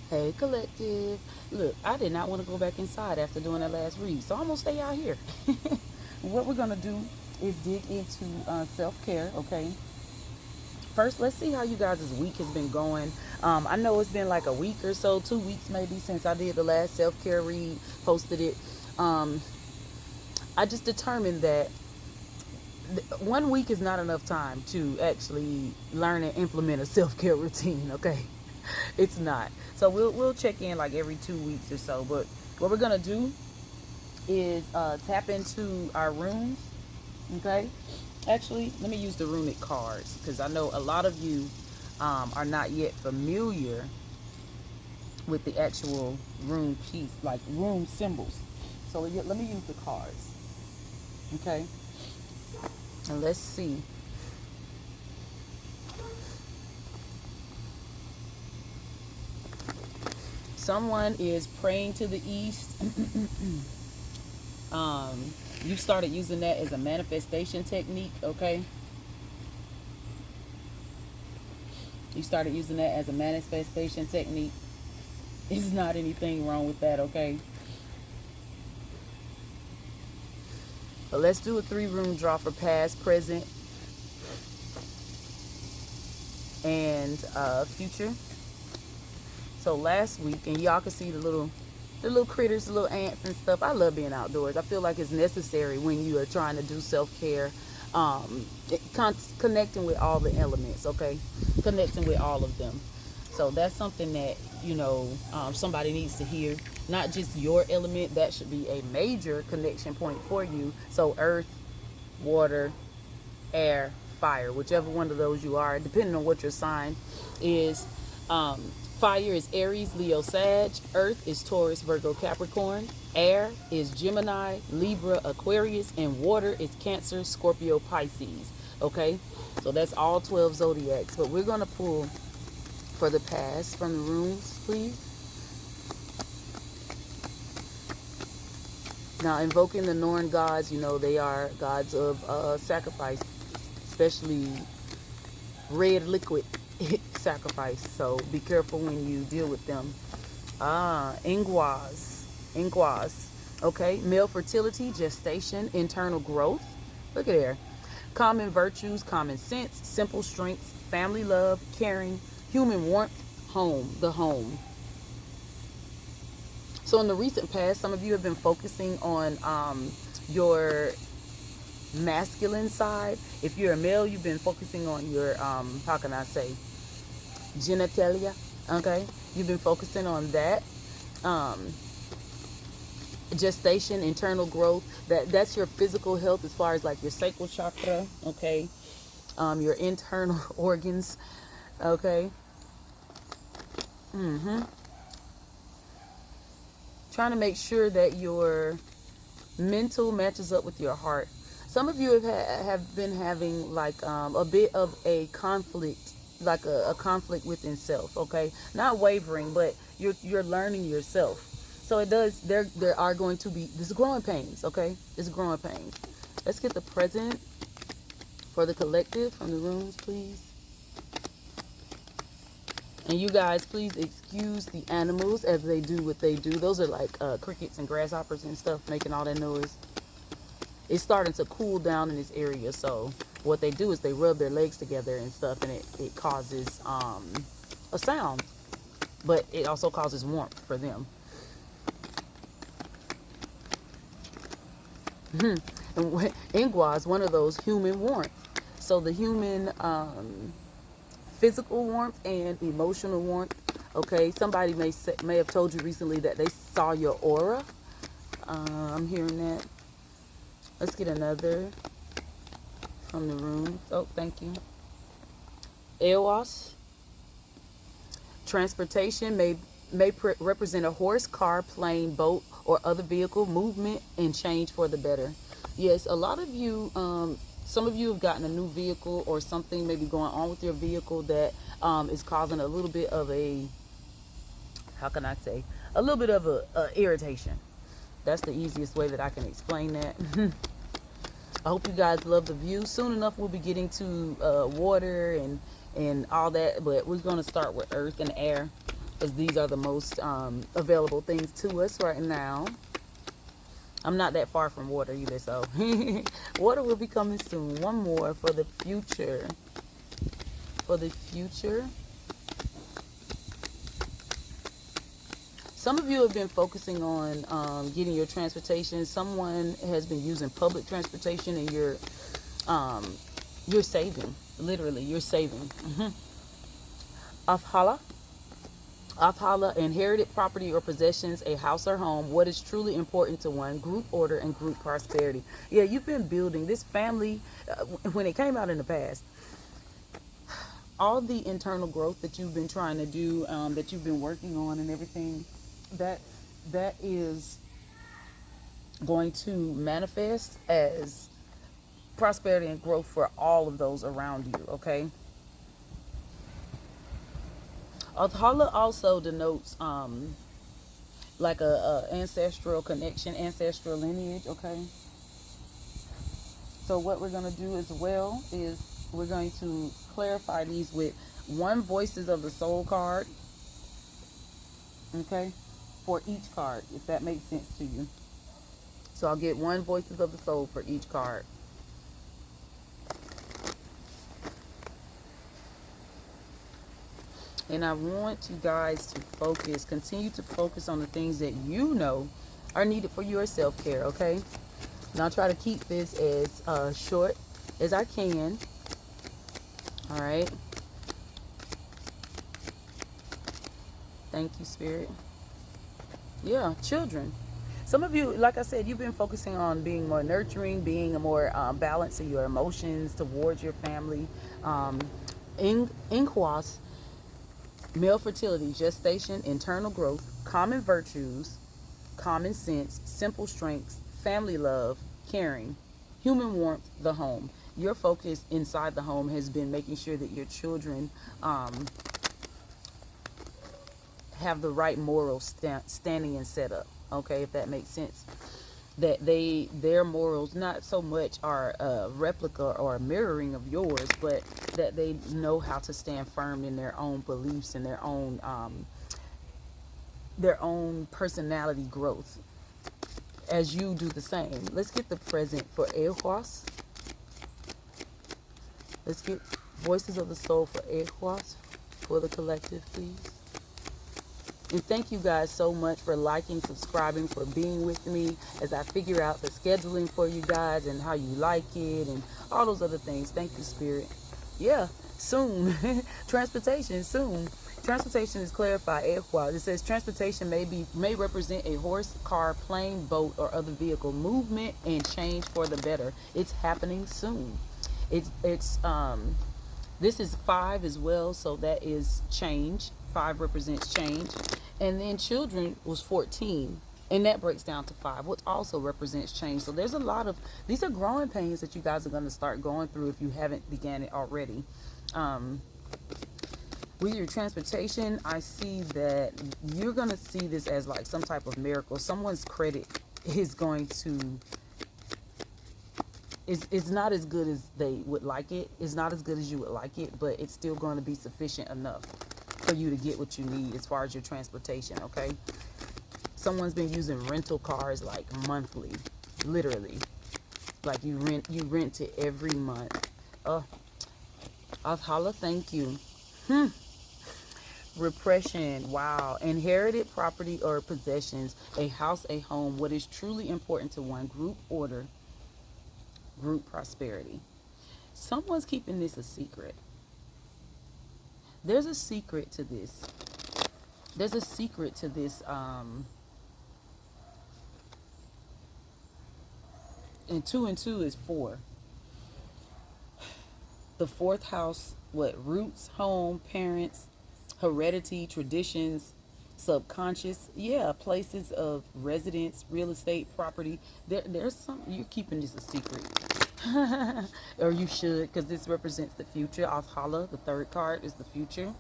Hey, collective. Look, I did not want to go back inside after doing that last read, so I'm going to stay out here. What we're going to do is dig into self care, okay? First, let's see how you guys' week has been going. I know it's been like a week or so, 2 weeks maybe, since I did the last self care read, posted it. Um, I just determined that 1 week is not enough time to actually learn and implement a self care routine, okay? It's not. So we'll check in like every 2 weeks or so. But what we're gonna do is tap into our runes. Okay. Actually, let me use the runic cards because I know a lot of you are not yet familiar with the actual rune piece, like rune symbols. So let me use the cards. Okay. And let's see. Someone is praying to the east. You started using that as a manifestation technique, okay? You started using that as a manifestation technique. There's not anything wrong with that, okay? But let's do a 3 room draw for past, present, and future. So last week, and y'all can see the little critters, the little ants and stuff. I love being outdoors. I feel like it's necessary when you are trying to do self-care. Connecting with all the elements, okay? Connecting with all of them. So that's something that, somebody needs to hear. Not just your element. That should be a major connection point for you. So earth, water, air, fire, whichever one of those you are, depending on what your sign is. Fire is Aries, Leo, Sag. Earth is Taurus, Virgo, Capricorn. Air is Gemini, Libra, Aquarius. And water is Cancer, Scorpio, Pisces. Okay? So that's all 12 zodiacs. But we're going to pull for the past from the runes, please. Now, invoking the Norn gods, they are gods of sacrifice, especially red liquid sacrifice. So be careful when you deal with them. Ingwas. Okay, male fertility, gestation, internal growth. Look at there. Common virtues, common sense, simple strengths, family love, caring, human warmth, home, the home. So in the recent past, some of you have been focusing on your masculine side. If you're a male, you've been focusing on your, how can I say, genitalia, okay? You've been focusing on that. Gestation, internal growth, that's your physical health as far as like your sacral chakra, okay? Your internal organs, okay? Trying to make sure that your mental matches up with your heart. Some of you have been having like a bit of a conflict, like a conflict within self, okay? Not wavering, but you're learning yourself. So it does, there are going to be, this is growing pains, okay? It's growing pains. Let's get the present for the collective from the runes, please. And you guys, please excuse the animals as they do what they do. Those are like crickets and grasshoppers and stuff making all that noise. It's starting to cool down in this area, so what they do is they rub their legs together and stuff, and it causes a sound, but it also causes warmth for them. And Ingwa is one of those human warmth. So the human physical warmth and emotional warmth. Okay, somebody may have told you recently that they saw your aura. I'm hearing that. Let's get another from the room. Oh, thank you. Eos. Transportation may represent a horse, car, plane, boat, or other vehicle movement and change for the better. Yes, a lot of you, some of you have gotten a new vehicle or something maybe going on with your vehicle that is causing a little bit of a, how can I say, a little bit of a irritation. That's the easiest way that I can explain that. I hope you guys love the view. Soon enough, we'll be getting to water and all that, but we're going to start with earth and air. because these are the most available things to us right now. I'm not that far from water either, so water will be coming soon. One more for the future. For the future. Some of you have been focusing on getting your transportation. Someone has been using public transportation, and you're saving. Literally, you're saving. Afhala. Afhala, inherited property or possessions, a house or home, what is truly important to one, group order and group prosperity. Yeah, you've been building this family. When it came out in the past, all the internal growth that you've been trying to do, that you've been working on and everything, that that is going to manifest as prosperity and growth for all of those around you, okay? Althala also denotes like a ancestral connection, ancestral lineage, okay? So what we're going to do as well is we're going to clarify these with one voices of the soul card, okay, for each card, if that makes sense to you. So I'll get one voices of the soul for each card. And I want you guys to focus, continue to focus on the things that you know are needed for your self-care, okay? And I'll try to keep this as short as I can. All right. Thank you, Spirit. Yeah, children. Some of you, like I said, you've been focusing on being more nurturing, being a more balanced in your emotions towards your family. Inquas, male fertility, gestation, internal growth, common virtues, common sense, simple strengths, family love, caring, human warmth, the home. Your focus inside the home has been making sure that your children have the right moral standing and setup. Okay, if that makes sense. That their morals not so much are a replica or a mirroring of yours, but that they know how to stand firm in their own beliefs and their own personality growth, as you do the same. Let's get the present for Ehuas. Let's get voices of the soul for Ehuas for the collective, please. And thank you guys so much for liking, subscribing, for being with me as I figure out the scheduling for you guys and how you like it and all those other things. Thank you, Spirit. Yeah, soon. Transportation, soon. Transportation is clarified. It says transportation may represent a horse, car, plane, boat, or other vehicle. Movement and change for the better. It's happening soon. This is 5 as well, so that is change. 5 represents change. And then children was 14, and that breaks down to 5, which also represents change. So there's a lot of, these are growing pains that you guys are going to start going through if you haven't began it already. With your transportation, I see that you're going to see this as like some type of miracle. Someone's credit is going to, it's not as good as they would like it. It's not as good as you would like it, but it's still going to be sufficient enough for you to get what you need as far as your transportation, okay? Someone's been using rental cars like monthly, literally. Like you rent it every month. Holla, thank you. Repression, wow. Inherited property or possessions, a house, a home, what is truly important to one, group order, group prosperity. Someone's keeping this a secret. There's a secret to this. There's a secret to this. And 2 and 2 is 4. The 4th house, what? Roots, home, parents, heredity, traditions, subconscious. Yeah, places of residence, real estate, property. There's some, you're keeping this a secret. Or you should, because this represents the future. Afhala, the 3rd card, is the future.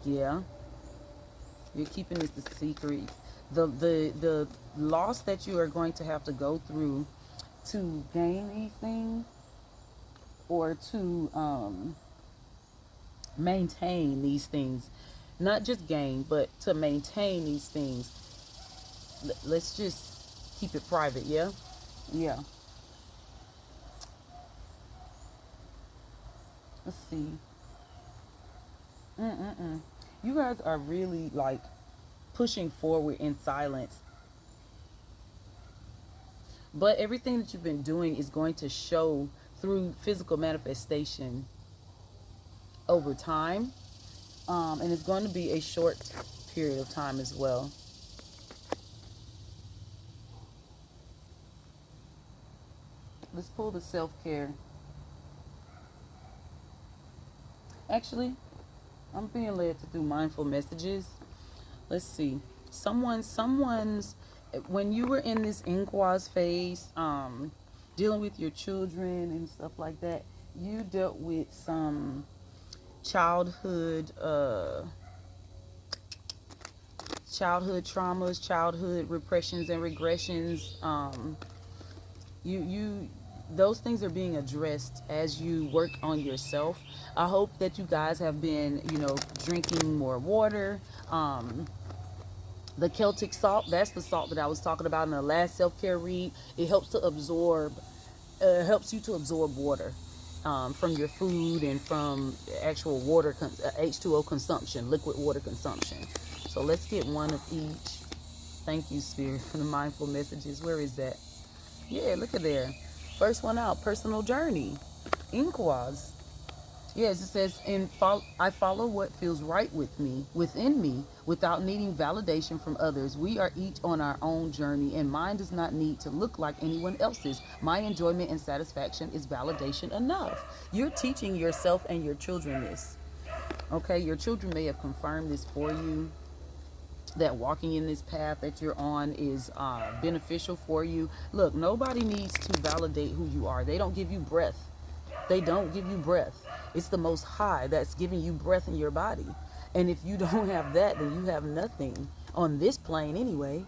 Yeah, you're keeping this a secret. The loss that you are going to have to go through to gain these things, or to maintain these things, not just gain, but to maintain these things. Let's just keep it private. Yeah. Yeah. Let's see. Mm-mm-mm. You guys are really like pushing forward in silence, but everything that you've been doing is going to show through physical manifestation over time, and it's going to be a short period of time as well. Let's pull the self-care. Actually, I'm being led to do mindful messages. Let's see. Someone's when you were in this inquas phase, dealing with your children and stuff like that, you dealt with some childhood childhood traumas, childhood repressions and regressions. You those things are being addressed as you work on yourself. I hope that you guys have been, drinking more water. The Celtic salt, that's the salt that I was talking about in the last self-care read. It helps to absorb, helps you to absorb water from your food and from actual water, H2O consumption, liquid water consumption. So let's get one of each. Thank you, Spirit, for the mindful messages. Where is that? Yeah, look at there. First one out, personal journey. Inquas. Yes, it says, I follow what feels right within me, without needing validation from others. We are each on our own journey, and mine does not need to look like anyone else's. My enjoyment and satisfaction is validation enough. You're teaching yourself and your children this. Okay, your children may have confirmed this for you, that walking in this path that you're on is beneficial for you. Look, nobody needs to validate who you are. They don't give you breath. They don't give you breath. It's the Most High that's giving you breath in your body. And if you don't have that, then you have nothing on this plane anyway.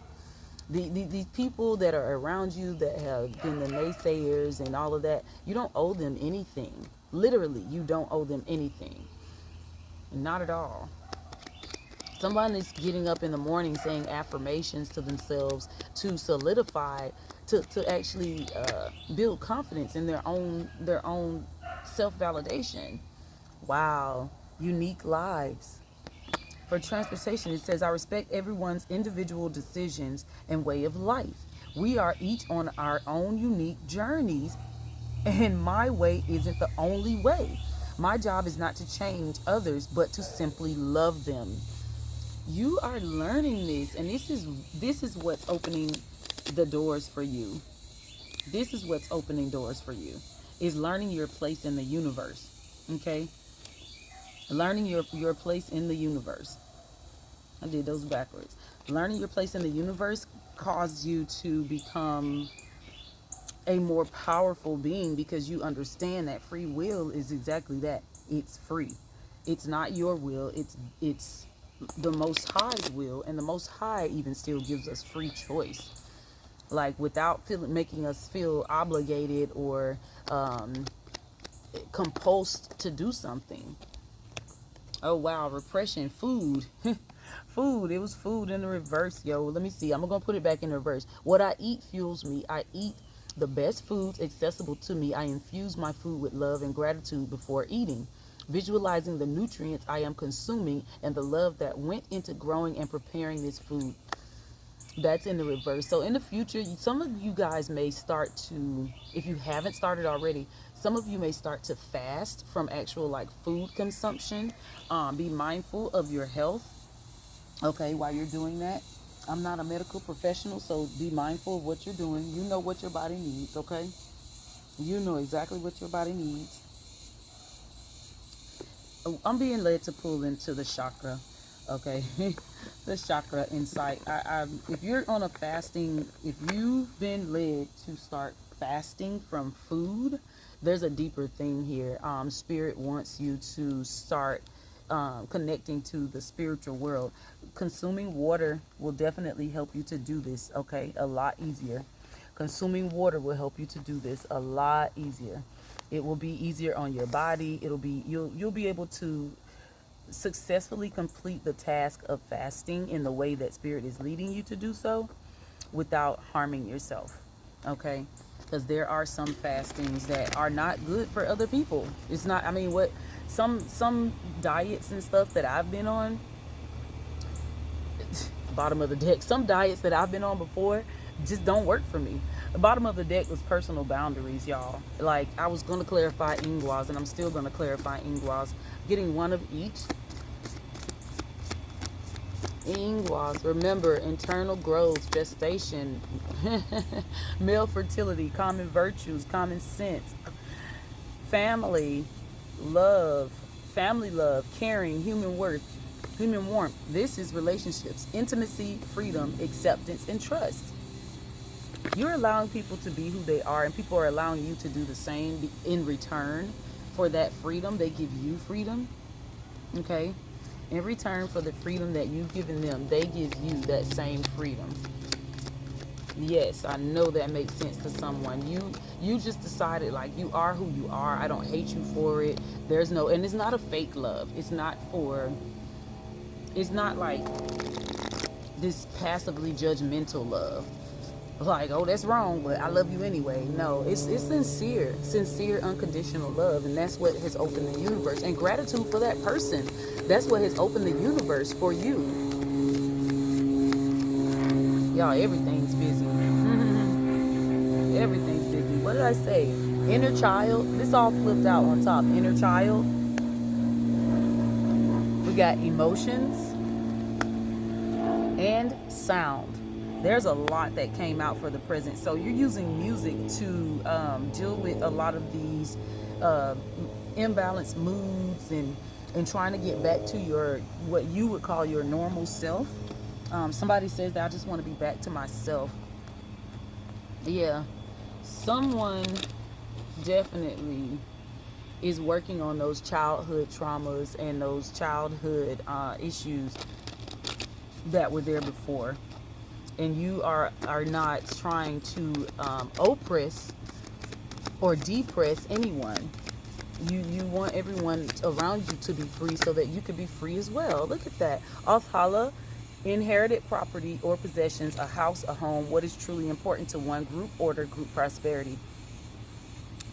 These people that are around you that have been the naysayers and all of that, you don't owe them anything. Literally, you don't owe them anything. Not at all. Somebody's getting up in the morning saying affirmations to themselves to solidify, to actually build confidence in their own self-validation. Wow. Unique lives. For transportation, it says, I respect everyone's individual decisions and way of life. We are each on our own unique journeys, and my way isn't the only way. My job is not to change others, but to simply love them. You are learning this, and this is what's opening the doors for you. This is what's opening doors for you, is learning your place in the universe. Okay, learning your place in the universe. I did those backwards. Learning your place in the universe caused you to become a more powerful being, because you understand that free will is exactly that. It's free. It's not your will. It's the Most High's will, and the Most High even still gives us free choice, like without making us feel obligated or compulsed to do something. Oh wow, repression, food. Food. It was food in the reverse, yo. Let me see. I'm gonna put it back in reverse. What I eat fuels me. I eat the best foods accessible to me. I infuse my food with love and gratitude before eating, visualizing the nutrients I am consuming and the love that went into growing and preparing this food. That's in the reverse. So in the future, some of you guys may start to, if you haven't started already, some of you may start to fast from actual like food consumption. Be mindful of your health. Okay, while you're doing that, I'm not a medical professional, so be mindful of what you're doing. You know what your body needs, okay? You know exactly what your body needs. Oh, I'm being led to pull into the chakra, okay? The chakra insight. If you're on a fasting, if you've been led to start fasting from food, there's a deeper thing here. Spirit wants you to start connecting to the spiritual world. Consuming water will definitely help you to do this, okay? A lot easier. Consuming water will help you to do this a lot easier. It will be easier on your body. You'll be able to successfully complete the task of fasting in the way that spirit is leading you to do so without harming yourself. Okay? Because there are some fastings that are not good for other people. It's not, I mean, what some diets and stuff that I've been on, bottom of the deck, some diets that I've been on before just don't work for me. The bottom of the deck was personal boundaries, y'all. Like, I was going to clarify ingwas, and I'm still going to clarify ingwas. Getting one of each. Ingwas, remember, internal growth, gestation, male fertility, common virtues, common sense, family, love, family love, caring, human worth, human warmth. This is relationships, intimacy, freedom, acceptance, and trust. You're allowing people to be who they are, and people are allowing you to do the same in return for that freedom. They give you freedom, okay? In return for the freedom that you've given them, they give you that same freedom. Yes, I know that makes sense to someone. You just decided, like, you are who you are. I don't hate you for it. There's no, and it's not a fake love. It's not like this passively judgmental love. Like, oh, that's wrong, but I love you anyway. No, it's sincere, unconditional love, and that's what has opened the universe. And gratitude for that person. That's what has opened the universe for you. Y'all, everything's busy. Everything's busy. What did I say? Inner child. This all flipped out on top. Inner child. We got emotions and sound. There's a lot that came out for the present. So you're using music to deal with a lot of these imbalanced moods and trying to get back to your, what you would call your normal self. Somebody says that I just want to be back to myself. Yeah, someone definitely is working on those childhood traumas and those childhood issues that were there before. And you are not trying to oppress or depress anyone. You want everyone around you to be free so that you can be free as well. Look at that. Althala, inherited property or possessions, a house, a home, what is truly important to one, group order, group prosperity.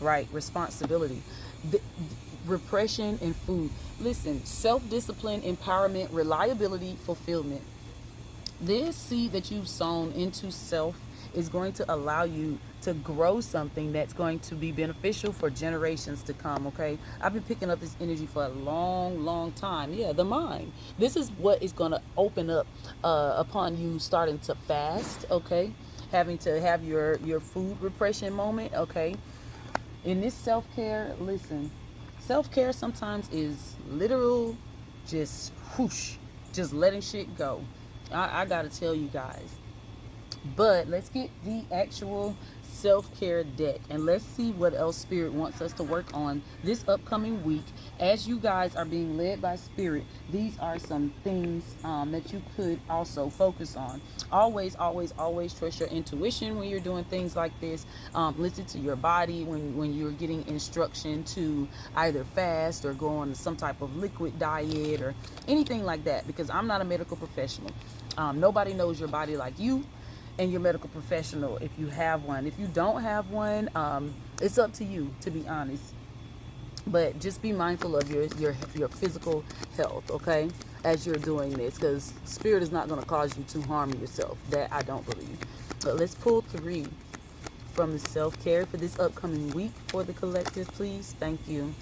Right, responsibility. Repression and food. Listen, self-discipline, empowerment, reliability, fulfillment. This seed that you've sown into self is going to allow you to grow something that's going to be beneficial for generations to come, okay? I've been picking up this energy for a long time. Yeah, the mind. This is what is going to open up upon you starting to fast, okay? Having to have your food repression moment, okay? In this self-care, listen, self-care sometimes is literal, just whoosh, just letting shit go. I gotta tell you guys. But let's get the actual self-care deck and let's see what else spirit wants us to work on this upcoming week. As you guys are being led by spirit, these are some things that you could also focus on. Always trust your intuition when you're doing things like this. Listen to your body when you're getting instruction to either fast or go on some type of liquid diet or anything like that, because I'm not a medical professional. Nobody knows your body like you and your medical professional if you have one. If you don't have one, it's up to you, to be honest. But just be mindful of your physical health, okay, as you're doing this, because spirit is not going to cause you to harm yourself. That I don't believe. But let's pull 3 from the self-care for this upcoming week for the collective, please. Thank you.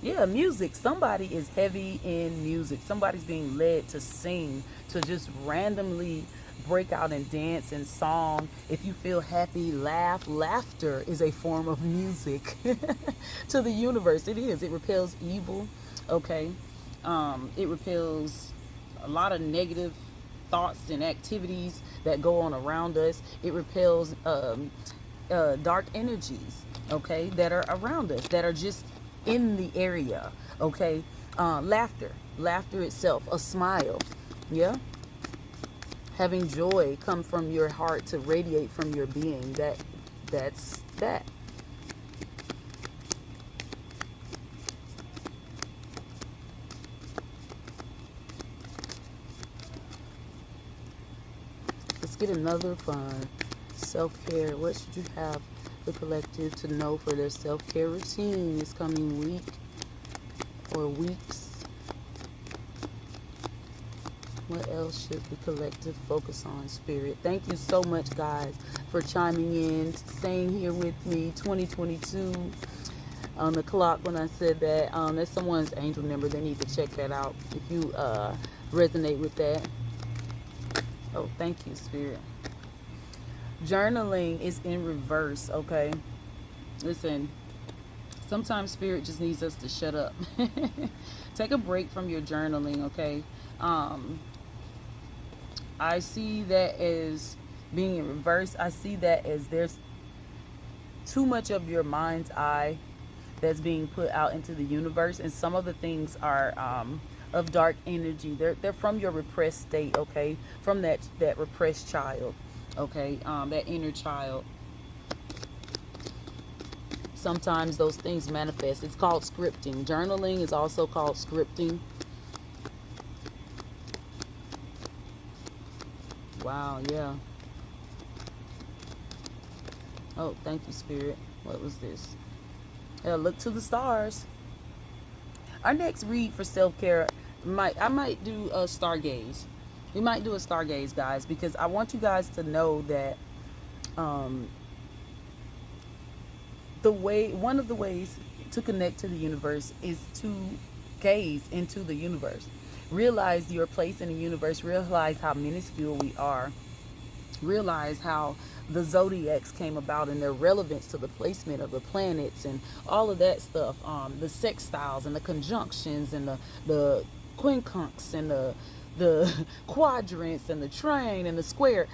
Yeah, music. Somebody is heavy in music. Somebody's being led to sing, to just randomly break out and dance and song. If you feel happy, laugh. Laughter is a form of music to the universe. It is. It repels evil, okay? It repels a lot of negative thoughts and activities that go on around us. It repels dark energies, okay, that are around us, that are just in the area, okay? Laughter itself, a smile, yeah? Having joy come from your heart to radiate from your being. That's that. get another fun. Self-care. What should you have the collective to know for their self-care routine this coming week or weeks? What else should the collective focus on, Spirit? Thank you so much, guys, for chiming in, staying here with me. 2022 on the clock when I said that. That's someone's angel number. They need to check that out if you resonate with that. Oh, thank you, Spirit. Journaling is in reverse, okay? Listen, sometimes Spirit just needs us to shut up. Take a break from your journaling, okay? I see that as being in reverse. I see that as there's too much of your mind's eye that's being put out into the universe, and some of the things are of dark energy. They're from your repressed state, okay? From that repressed child, okay? That inner child. Sometimes those things manifest. It's called scripting. Journaling is also called scripting. Wow, yeah. Oh, thank you, Spirit. What was this? Yeah, look to the stars. Our next read for self-care, I might do a stargaze. We might do a stargaze, guys, because I want you guys to know that one of the ways to connect to the universe is to gaze into the universe. Realize your place in the universe. Realize how minuscule we are. Realize how the zodiacs came about and their relevance to the placement of the planets and all of that stuff. The sextiles and the conjunctions and the quincunx and the quadrants and the trine and the square.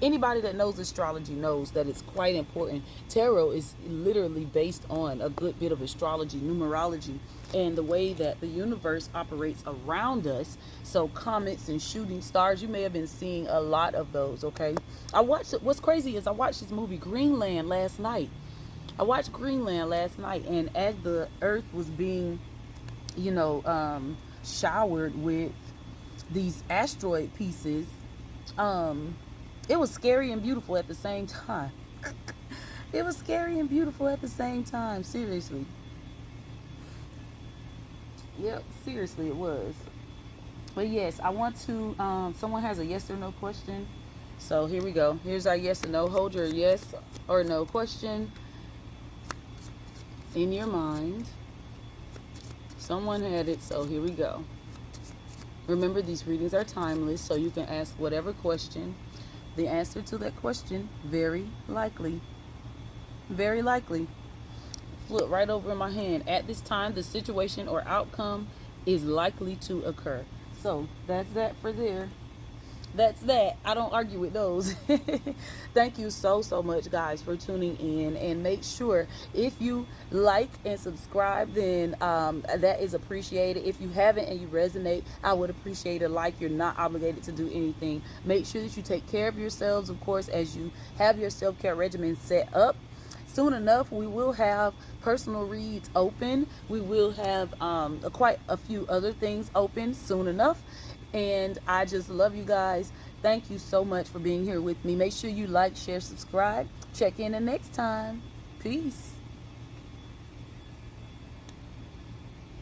Anybody that knows astrology knows that it's quite important. Tarot is literally based on a good bit of astrology, numerology, and the way that the universe operates around us. So comets and shooting stars, you may have been seeing a lot of those, okay? What's crazy is I watched this movie Greenland last night. And as the earth was being, showered with these asteroid pieces, it was scary and beautiful at the same time. It was scary and beautiful at the same time. Seriously. Yep, seriously it was. But yes, I want to, someone has a yes or no question. So here we go. Here's our yes or no. Hold your yes or no question in your mind. Someone had it, so here we go. Remember, these readings are timeless, so you can ask whatever question. The answer to that question, very likely, flip right over in my hand. At this time, the situation or outcome is likely to occur. So that's that for there. That's that. I don't argue with those. Thank you so much, guys, for tuning in, and make sure if you like and subscribe, then that is appreciated. If you haven't and you resonate, I would appreciate a like. You're not obligated to do anything. Make sure that you take care of yourselves, of course, as you have your self-care regimen set up. Soon enough, we will have personal reads open. We will have quite a few other things open soon enough. And I just love you guys. Thank you so much for being here with me. Make sure you like, share, subscribe. Check in the next time. Peace.